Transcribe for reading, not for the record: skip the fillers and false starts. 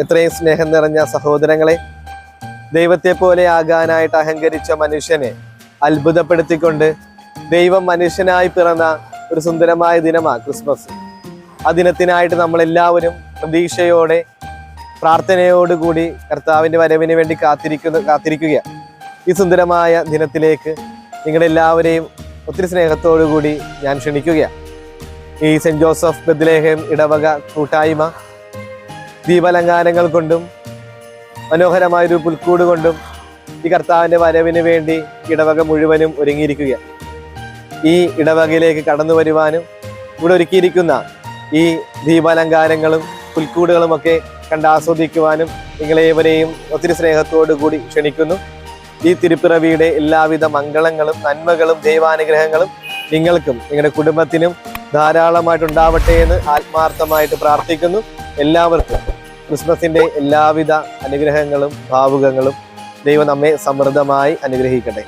എത്രയും സ്നേഹം നിറഞ്ഞ സഹോദരങ്ങളെ, ദൈവത്തെ പോലെ ആകാനായിട്ട് അഹങ്കരിച്ച മനുഷ്യനെ അത്ഭുതപ്പെടുത്തിക്കൊണ്ട് ദൈവം മനുഷ്യനായി പിറന്ന ഒരു സുന്ദരമായ ദിനമാണ് ക്രിസ്മസ്. ആ ദിനത്തിനായിട്ട് നമ്മളെല്ലാവരും പ്രതീക്ഷയോടെ പ്രാർത്ഥനയോടുകൂടി കർത്താവിൻ്റെ വരവിന് വേണ്ടി കാത്തിരിക്കുക. ഈ സുന്ദരമായ ദിനത്തിലേക്ക് നിങ്ങളെല്ലാവരെയും ഒത്തിരി സ്നേഹത്തോടു കൂടി ഞാൻ ക്ഷണിക്കുകയാണ്. ഈ സെൻറ് ജോസഫ് ബെത്ലഹേം ഇടവക കൂട്ടായ്മ ദീപാലങ്കാരങ്ങൾ കൊണ്ടും മനോഹരമായൊരു പുൽക്കൂട് കൊണ്ടും ഈ കർത്താവിൻ്റെ വരവിന് വേണ്ടി ഇടവക മുഴുവനും ഒരുങ്ങിയിരിക്കുക. ഈ ഇടവകയിലേക്ക് കടന്നു വരുവാനും ഇവിടെ ഒരുക്കിയിരിക്കുന്ന ഈ ദീപാലങ്കാരങ്ങളും പുൽക്കൂടുകളുമൊക്കെ കണ്ടാസ്വദിക്കുവാനും നിങ്ങളേവരെയും ഒത്തിരി സ്നേഹത്തോടു കൂടി ക്ഷണിക്കുന്നു. ഈ തിരുപ്പിറവിയുടെ എല്ലാവിധ മംഗളങ്ങളും നന്മകളും ദൈവാനുഗ്രഹങ്ങളും നിങ്ങൾക്കും നിങ്ങളുടെ കുടുംബത്തിനും ധാരാളമായിട്ടുണ്ടാവട്ടെ എന്ന് ആത്മാർത്ഥമായിട്ട് പ്രാർത്ഥിക്കുന്നു. എല്ലാവർക്കും ക്രിസ്മസിൻ്റെ എല്ലാവിധ അനുഗ്രഹങ്ങളും ഭാവുകങ്ങളും ദൈവം നമ്മെ സമൃദ്ധമായി അനുഗ്രഹിക്കട്ടെ.